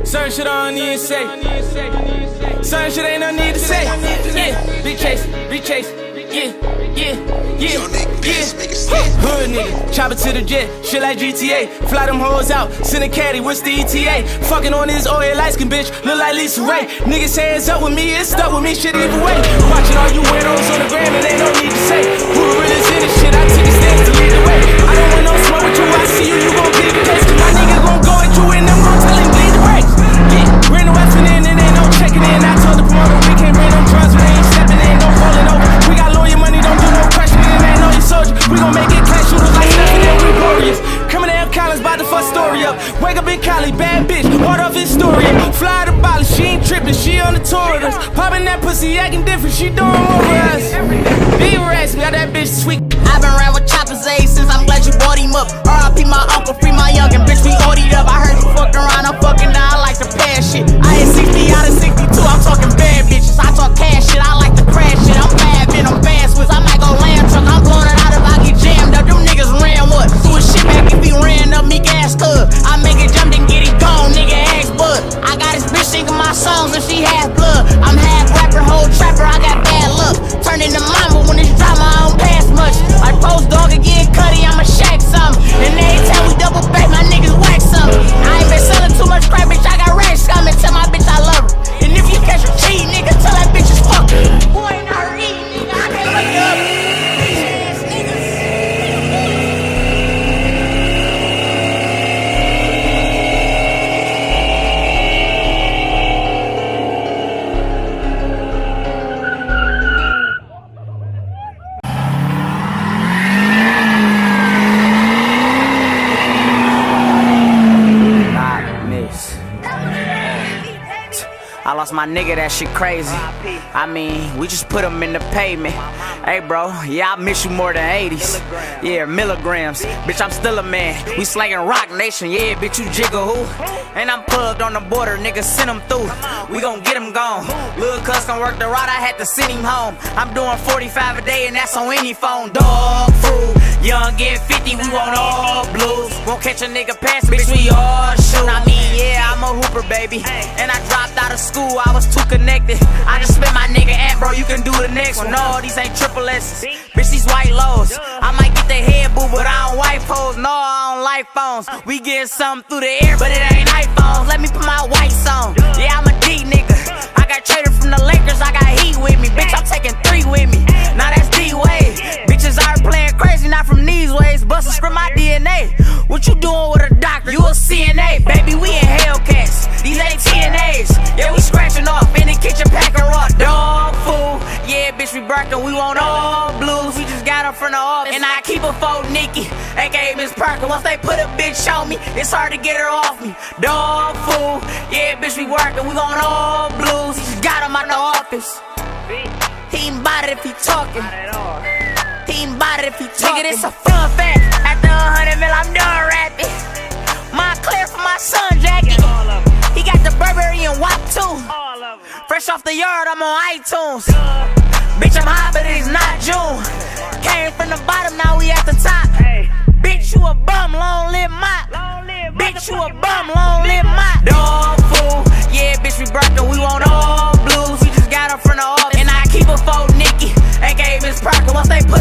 Certain shit I don't need to say. Certain shit ain't no need to say. Yeah, big chase, chase. Yeah. Hood nigga, chop it to the jet, shit like GTA. Fly them hoes out, send a caddy, what's the ETA? Fucking on this oil light skin bitch, look like Lisa Ray. Niggas hands up with me, it's stuck with me, shit either way. Watching all you weirdos on the gram, and ain't no need to say who the realest in this shit, I take a stance to lead the way. I don't want no smoke with you, I see you, you gon' bleed the case. My nigga gon' go at you and I'm gon' tell him bleed the brakes. Yeah, bring the weapon in and ain't no checking in. I told the promoter we can't bring them drugs, but they ain't stepping in, no falling over. We got lawyer money, don't do no questioning, ain't no soldier. We gon' make it clash, shooters like Stephen and we warriors. Coming to F Collins, bout to fuck story up. Wake up in Cali, bad bitch, part of Historia. Fly to Bali, she ain't trippin', she on the tour with us. Poppin' that pussy, acting different, she doing more for us. Beaver ass, got that bitch sweet. I've been around with choppers age since I'm glad you bought him up. R.I.P. my uncle, free my youngin', bitch, we OD'd up. I heard you fucking around, I'm fucking down, I like to pass shit. I hit 60 out of 62, I'm talking bad bitches. I talk cash shit, I like to crash shit. I'm bad, bitch, I'm fast with. I might go lamb truck, I'm blowing it out if I get jammed up. Them niggas ran what? Do a shit back if he ran up, me gas cuz. I make it jump, then get it gone, nigga ass bud. I got this bitch singing my songs and she half blood. I'm half rapper, whole trapper, I got bad luck. Turn into mama when it's drama, I don't pass much. Like post dog again, cutty, I'ma shack something. And every time we double back, my niggas whack something. I ain't been selling too much crap, bitch, I got rats coming. Tell my bitch I love her. And if you catch her cheating, nigga, tell that bitch it's fucking. Boy, ain't not her eating, nigga, I can't wake up. I lost my nigga, that shit crazy. I mean, we just put him in the pavement. Hey bro, yeah, I miss you more than 80s. Yeah, milligrams, bitch, I'm still a man. We slanging Rock Nation, yeah, bitch, you jiggle who? And I'm plugged on the border, nigga, send him through. We gon' get him gone. Lil' cuz gon' work the route, I had to send him home. I'm doing 45 a day and that's on any phone. Dog food, young get 50, we want all blues. Won't catch a nigga pass, bitch, we all shoot. I mean, yeah, I'm a hooper, baby. And I dropped out of school, I was too connected. I just spent my nigga at, bro, you can do the next one. No, these ain't triple S's, bitch, these white lows. I might get the head boo, but I don't wipe hoes. No, I don't like phones. We get something through the air, but it ain't iPhones. Let me put my whites on. Yeah, I'm a D nigga. I got traded from the Lakers, I got heat with me. Bitch, I'm taking 3 with me. Now that's D-Wade. Bitches are playing crazy, not from these ways. Bustin' script my DNA. What you doing with a doctor? You a CNA, baby, we in Hellcats. These ain't TNAs. Yeah, we scratching off in the kitchen, packing raw. Dog food. Yeah, bitch, we barking, we want all blues. We just got up from the office. And I keep a phone Nikki, aka Miss Parker. Once they put a bitch on me, it's hard to get her off me. Dog food. Yeah, bitch, we working, we want all blues. He just got him out the office. He ain't bout it if he talking. He ain't bout it if he talking. Nigga, this a fun fact. After 100 mil, I'm done rapping. Montclair for my son jacket. He got the Burberry and WAP too. Fresh off the yard, I'm on iTunes. Bitch, I'm hot, but it's not June. Came from the bottom, now we at the top. Bitch, you a bum, long live mop. Bitch, you a bum, long live mop. Dog food, yeah, bitch, we barking, we want all blues. We just got up from the office. And I keep a phone Nikki, aka Miss Parker. Once they put